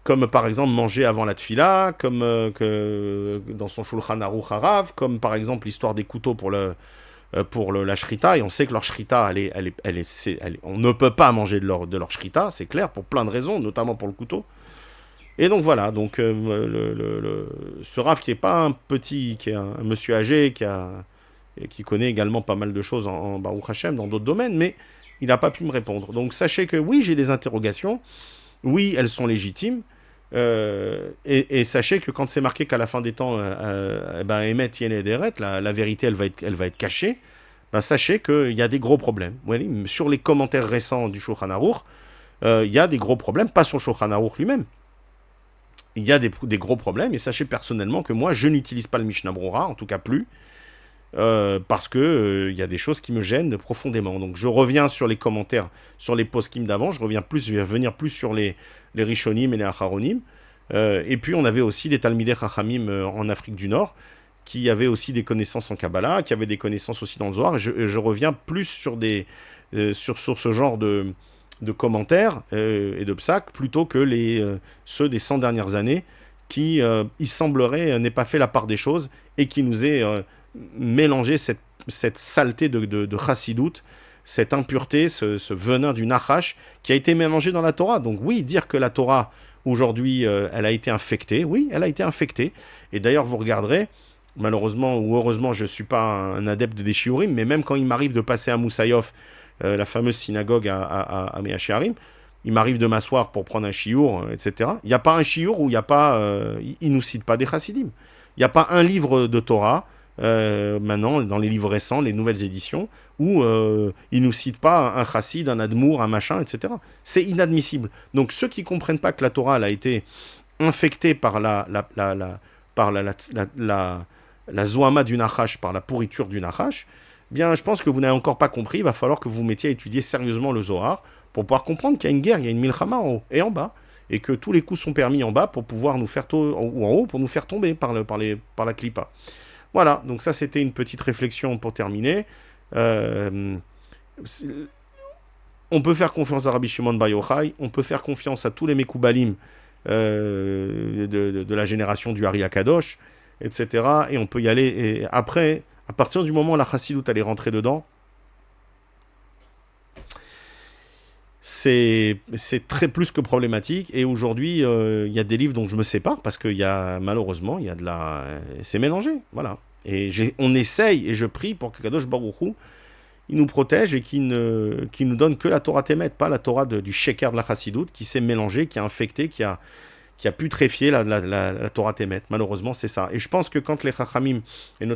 Comme par exemple manger avant la tfila, comme que dans son Shulchan Aruch Harav, comme par exemple l'histoire des couteaux pour la shrita, et on sait que leur shrita, on ne peut pas manger de leur shrita, c'est clair, pour plein de raisons, notamment pour le couteau. Et donc voilà, donc ce Rav qui n'est pas un petit, qui est un monsieur âgé, qui connaît également pas mal de choses en Baruch Hashem, dans d'autres domaines, mais il n'a pas pu me répondre. Donc sachez que oui, j'ai des interrogations, oui, elles sont légitimes, et sachez que quand c'est marqué qu'à la fin des temps, Emet Yene Deret, la vérité, elle va être cachée, ben, sachez qu'il y a des gros problèmes. Oui, sur les commentaires récents du Shulchan Aruch, il y a des gros problèmes, pas sur le Shulchan Aruch lui-même. Il y a des gros problèmes, et sachez personnellement que moi, je n'utilise pas le Mishnah Brura, en tout cas plus, parce que y a des choses qui me gênent profondément. Donc je reviens sur les commentaires, sur les poskim d'avant, je vais venir plus sur les Rishonim et les Acharonim, et puis on avait aussi des Talmidei Chachamim en Afrique du Nord, qui avaient aussi des connaissances en Kabbalah, qui avaient des connaissances aussi dans le Zohar, et je reviens plus sur ce genre de commentaires et de psak, plutôt que ceux des 100 dernières années, qui, il semblerait, n'aient pas fait la part des choses, et qui nous aient mélangé cette saleté de chassidoute, cette impureté, ce venin du nachash, qui a été mélangé dans la Torah. Donc oui, dire que la Torah, aujourd'hui, elle a été infectée, oui, elle a été infectée, et d'ailleurs, vous regarderez, malheureusement ou heureusement, je ne suis pas un adepte des shiurim, mais même quand il m'arrive de passer à Moussaïov, la fameuse synagogue à Mea Shearim, il m'arrive de m'asseoir pour prendre un shiur, etc. Il n'y a pas un shiur où il n'y a pas... il ne nous cite pas des chassidim. Il n'y a pas un livre de Torah, maintenant, dans les livres récents, les nouvelles éditions, où il ne nous cite pas un chassid, un admour, un machin, etc. C'est inadmissible. Donc ceux qui ne comprennent pas que la Torah elle a été infectée par la zoama du nachash, par la pourriture du nachash, bien, je pense que vous n'avez encore pas compris. Il va falloir que vous mettiez à étudier sérieusement le Zohar pour pouvoir comprendre qu'il y a une guerre, il y a une milchama en haut et en bas, et que tous les coups sont permis en bas pour pouvoir nous faire ou en haut pour nous faire tomber par la clipa. Voilà, donc ça c'était une petite réflexion pour terminer. On peut faire confiance à Rabbi Shimon Bar Yochai, on peut faire confiance à tous les Mekoubalim de la génération du Hari Akadosh, etc. Et on peut y aller. Et après, à partir du moment où la chassidoute allait rentrer dedans, c'est très plus que problématique. Et aujourd'hui, il y a des livres dont je me sépare parce qu'il y a, malheureusement, il y a c'est mélangé. Voilà. Et on essaye, et je prie pour que Kadosh Baruch Hu, il nous protège et qu'il nous donne que la Torah Temet, pas la Torah du sheker de la chassidoute qui s'est mélangée, qui a infecté, qui a putréfié la Torah Temet. Malheureusement, c'est ça. Et je pense que quand les Chachamim, et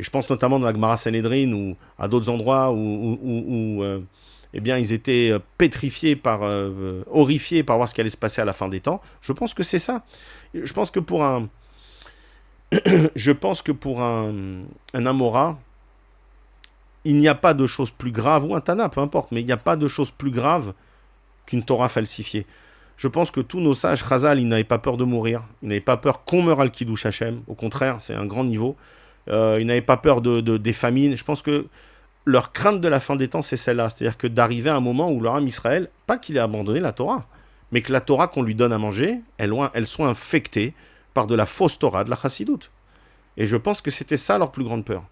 je pense notamment dans la Gemara Sanhedrin ou à d'autres endroits où eh bien, ils étaient pétrifiés, horrifiés par voir ce qui allait se passer à la fin des temps, je pense que c'est ça. Je pense que pour un Amora, il n'y a pas de chose plus grave, ou un Tana, peu importe, mais il n'y a pas de chose plus grave qu'une Torah falsifiée. Je pense que tous nos sages, Chazal, ils n'avaient pas peur de mourir, ils n'avaient pas peur qu'on meure al Kiddush Hashem, au contraire, c'est un grand niveau. Ils n'avaient pas peur des famines. Je pense que leur crainte de la fin des temps, c'est celle-là. C'est-à-dire que d'arriver à un moment où leur âme Israël, pas qu'il ait abandonné la Torah, mais que la Torah qu'on lui donne à manger, elle soit infectée par de la fausse Torah, de la chassidoute. Et je pense que c'était ça leur plus grande peur.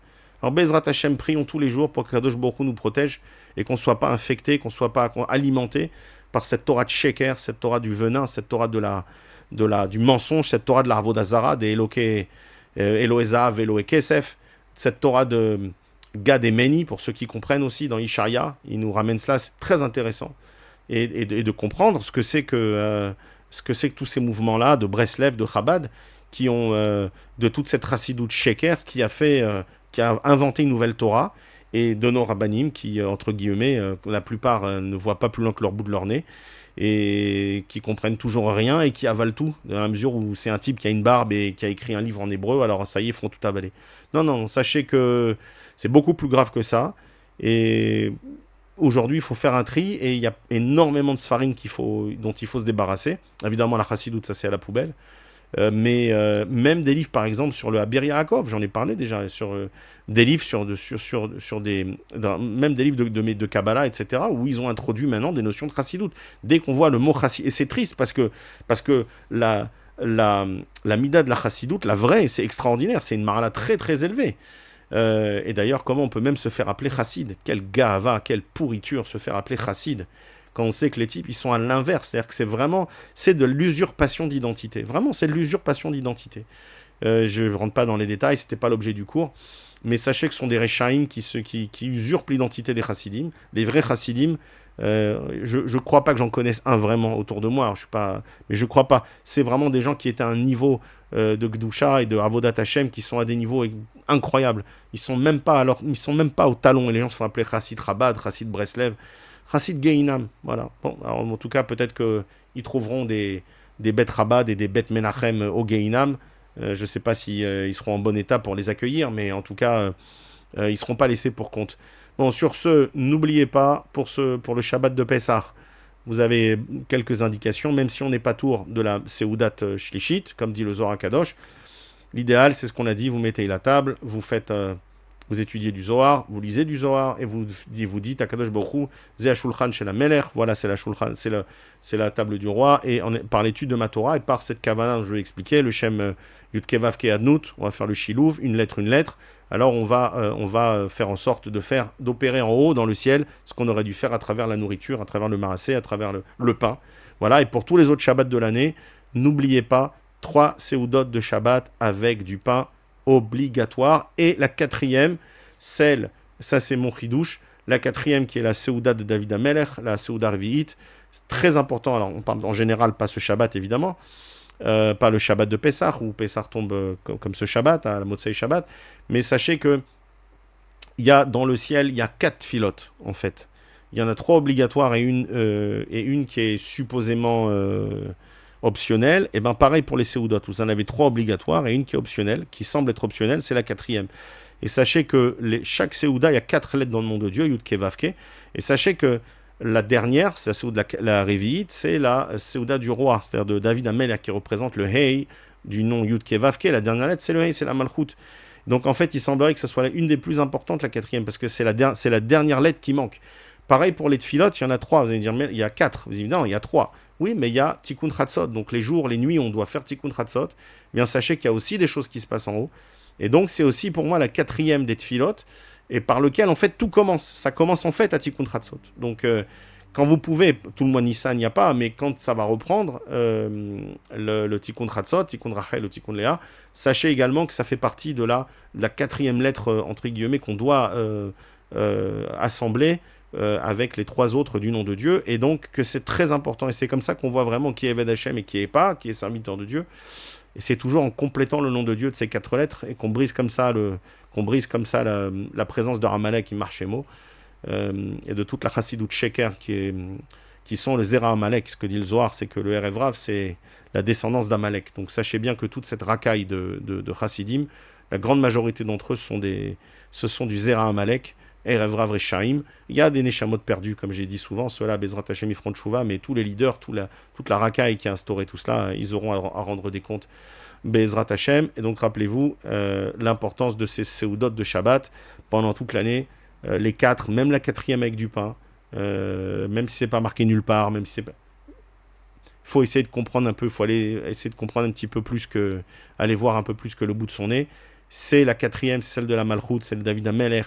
Alors Bezrat Hashem, prions tous les jours pour que Kadosh Baruch Hu nous protège et qu'on ne soit pas infecté, qu'on ne soit pas alimenté par cette Torah de Sheker, cette Torah du venin, cette Torah du mensonge, cette Torah de la Avodah des Eloézav, Eloé Kesef, cette Torah de Gad et Meni, pour ceux qui comprennent aussi, dans Isharia, il nous ramène cela, c'est très intéressant. Et de comprendre ce que c'est que tous ces mouvements-là, de Breslev, de Chabad, qui ont, de toute cette Chassidoute Sheker, qui a inventé une nouvelle Torah, et de nos rabbanim, qui, entre guillemets, la plupart ne voient pas plus loin que leur bout de leur nez, et qui comprennent toujours rien, et qui avalent tout, dans la mesure où c'est un type qui a une barbe et qui a écrit un livre en hébreu, alors ça y est, ils font tout avaler. Non, sachez que c'est beaucoup plus grave que ça, et aujourd'hui, il faut faire un tri, et il y a énormément de sfarim dont il faut se débarrasser. Évidemment, la chassidoute, ça c'est à la poubelle. Mais même des livres, par exemple, sur le Habir Yaakov, j'en ai parlé déjà, sur des livres même des livres de Kabbalah, etc., où ils ont introduit maintenant des notions de chassidoute. Dès qu'on voit le mot chassidoute, et c'est triste parce que la mida de la chassidoute, la vraie, c'est extraordinaire, c'est une marala très très élevée. Et d'ailleurs, comment on peut même se faire appeler chassid? Quelle gava, quelle pourriture se faire appeler chassid, quand on sait que les types, ils sont à l'inverse. C'est-à-dire que c'est de l'usurpation d'identité. Vraiment, c'est de l'usurpation d'identité. Je ne rentre pas dans les détails, ce n'était pas l'objet du cours. Mais sachez que ce sont des Rechaim qui usurpent l'identité des Chassidim. Les vrais Chassidim, je ne crois pas que j'en connaisse un vraiment autour de moi. Alors, mais je ne crois pas. C'est vraiment des gens qui étaient à un niveau de Gdusha et de Avodat Hashem qui sont à des niveaux incroyables. Ils sont même pas au talon. Et les gens se font appeler Chassid Chabad, Chassid Breslev, Chassid Geinam, voilà. Bon, alors en tout cas, peut-être qu'ils trouveront des bêtes Chabad et des bêtes Menachem au Geinam. Je ne sais pas si ils seront en bon état pour les accueillir, mais en tout cas, ils ne seront pas laissés pour compte. Bon, sur ce, n'oubliez pas, pour le Shabbat de Pessah, vous avez quelques indications, même si on n'est pas tour de la Seudat Shlishit, comme dit le Zohar Kadosh. L'idéal, c'est ce qu'on a dit, vous mettez la table, vous étudiez du Zohar, vous lisez du Zohar, et vous dites à Kadosh Baruch Hu, Zeh Shulchan chez la Melech, voilà, c'est la table du roi, et par l'étude de ma Torah, et par cette kavana, je vais expliquer, le Shem Yudke Vavke Adnut, on va faire le Shilouv, une lettre, alors on va faire en sorte d'opérer en haut, dans le ciel, ce qu'on aurait dû faire à travers la nourriture, à travers le marassé, à travers le pain. Voilà, et pour tous les autres Shabbats de l'année, n'oubliez pas, 3 Seudot de Shabbat avec du pain obligatoire. Et la quatrième, ça c'est mon chidouche, la quatrième qui est la Seuda de David Amelech, la Seuda Revi'it, c'est très important. Alors on parle en général pas ce Shabbat évidemment, pas le Shabbat de Pessah, où Pessah tombe comme ce Shabbat, à la Motsei Shabbat, mais sachez que dans le ciel, il y a 4 filotes en fait. Il y en a 3 obligatoires et une qui est supposément optionnelle. Et bien pareil pour les Seudot, vous en avez 3 obligatoires et une qui est optionnelle, qui semble être optionnelle, c'est la quatrième. Et sachez que chaque Seuda, il y a 4 lettres dans le nom de Dieu, Yudke Vavke, et sachez que la dernière, c'est la Seuda, la Révi'ite, c'est la Seuda du roi, c'est-à-dire de David Amelech, qui représente le Hei du nom Yudke Vavke. La dernière lettre, c'est le Hei, c'est la Malchut. Donc en fait, il semblerait que ce soit une des plus importantes, la quatrième, parce que c'est la dernière lettre qui manque. Pareil pour les tfilotes, il y en a 3. Vous allez me dire, mais il y a 4. Vous allez me dire, non, il y a 3. Oui, mais il y a Tikkun Chatzot. Donc les jours, les nuits, on doit faire Tikkun Chatzot. Bien, sachez qu'il y a aussi des choses qui se passent en haut. Et donc, c'est aussi pour moi la quatrième des tfilotes, et par lequel, en fait, tout commence. Ça commence en fait à Tikkun Chatzot. Donc, quand vous pouvez, tout le mois Nissan, il n'y a pas, mais quand ça va reprendre, le Tikkun Chatzot, Tikkun Rachel ou Tikkun Léa, sachez également que ça fait partie de la quatrième lettre, entre guillemets, qu'on doit assembler avec les 3 autres du nom de Dieu, et donc que c'est très important, et c'est comme ça qu'on voit vraiment qui est Eved Hashem et qui est pas, qui est serviteur de Dieu, et c'est toujours en complétant le nom de Dieu de ces 4 lettres, et qu'on brise comme ça la présence de Ramalek, Marchémo, et de toute la Chassidut Sheker qui sont le Zera Amalek. Ce que dit le Zohar, c'est que le Erev Rav, c'est la descendance d'Amalek. Donc sachez bien que toute cette racaille de Chassidim, la grande majorité d'entre eux ce sont du Zera Amalek, Erev Rav Reshaim. Il y a des Neshamot perdus, comme j'ai dit souvent, ceux-là, Bezrat Hashem, ils feront Tchouva, mais tous les leaders, toute la racaille qui a instauré tout cela, ils auront à rendre des comptes. Bezrat Hashem. Et donc, rappelez-vous l'importance de ces Seudot de Shabbat pendant toute l'année. Les 4, même la 4e avec du pain, même si c'est pas marqué nulle part, même si c'est pas... Il faut essayer de comprendre un peu, il faut aller essayer de comprendre un petit peu plus que... aller voir un peu plus que le bout de son nez. C'est la 4e, c'est celle de la Malchut, celle de David Ameler.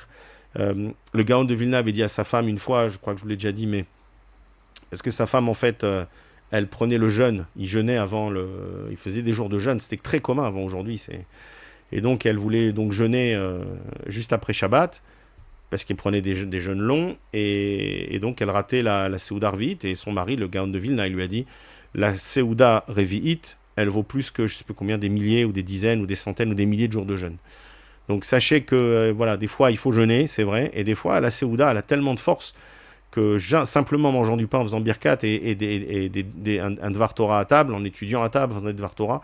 Le Gaon de Vilna avait dit à sa femme une fois, je crois que je vous l'ai déjà dit, mais... Parce que sa femme, en fait... elle prenait le jeûne, il jeûnait avant il faisait des jours de jeûne, c'était très commun avant aujourd'hui. Et donc elle voulait donc jeûner juste après Shabbat, parce qu'elle prenait des jeûnes longs, et donc elle ratait la Seouda Revit, et son mari, le Gaon de Vilna, il lui a dit, la Seouda Revi'it, elle vaut plus que je ne sais plus combien, des milliers, ou des dizaines, ou des centaines, ou des milliers de jours de jeûne. Donc sachez que, voilà, des fois il faut jeûner, c'est vrai, et des fois la Seouda, elle a tellement de force, que simplement mangeant du pain, en faisant birkat et un Dvar Torah à table, en étudiant à table, en faisant des Dvar Torah,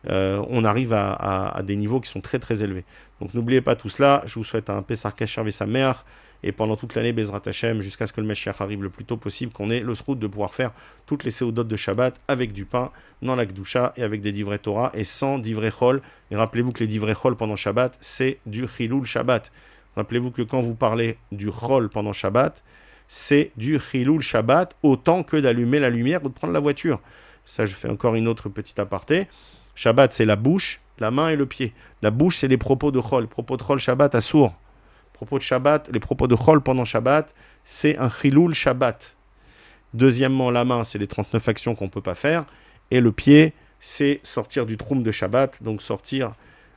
on arrive à des niveaux qui sont très très élevés. Donc n'oubliez pas tout cela, je vous souhaite un Pessar Kasher et sa mère, et pendant toute l'année, Bezrat Hashem, jusqu'à ce que le Mashiach arrive le plus tôt possible, qu'on ait le srout de pouvoir faire toutes les Seudot de Shabbat avec du pain, dans la Gdusha, et avec des divrei Torah, et sans divrei Chol. Et rappelez-vous que les divrei Chol pendant Shabbat, c'est du Chilul Shabbat. Rappelez-vous que quand vous parlez du Chol pendant Shabbat, c'est du Chilul Shabbat, autant que d'allumer la lumière ou de prendre la voiture. Ça, je fais encore une autre petite aparté. Shabbat, c'est la bouche, la main et le pied. La bouche, c'est les propos de Chol. Propos de Chol Shabbat à sourd. Propos de Shabbat, les propos de Chol pendant Shabbat, c'est un Chilul Shabbat. Deuxièmement, la main, c'est les 39 actions qu'on ne peut pas faire. Et le pied, c'est sortir du Troum de Shabbat, donc sortir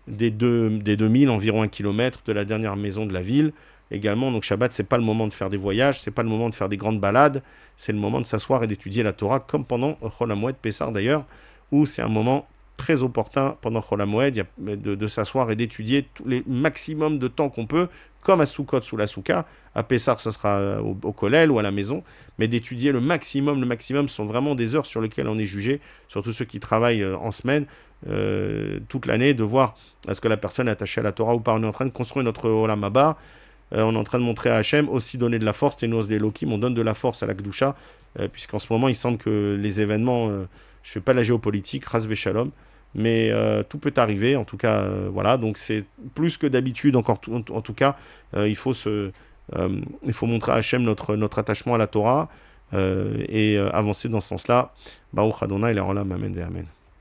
des 2000, environ 1 kilomètre de la dernière maison de la ville. Également, donc Shabbat, c'est pas le moment de faire des voyages, c'est pas le moment de faire des grandes balades, c'est le moment de s'asseoir et d'étudier la Torah, comme pendant Chol HaMoed Pessar d'ailleurs, où c'est un moment très opportun pendant Chol HaMoed de s'asseoir et d'étudier tous les maximum de temps qu'on peut, comme à Sukkot sous la Souka. À Pessar, ça sera au Kollel ou à la maison, mais d'étudier le maximum. Le maximum sont vraiment des heures sur lesquelles on est jugé, surtout ceux qui travaillent en semaine, toute l'année, de voir est-ce que la personne est attachée à la Torah ou pas. On est en train de construire notre Olam Haba. On est en train de montrer à Hachem aussi donner de la force, et nous, des Elohim, on donne de la force à la Gdusha, puisqu'en ce moment, il semble que les événements, je ne fais pas la géopolitique, Ras Veshalom, mais tout peut arriver, en tout cas, voilà, donc c'est plus que d'habitude, en tout cas, il faut montrer à Hachem notre attachement à la Torah, et avancer dans ce sens-là. Baruch Adonai, la Olam, Amen, Amen.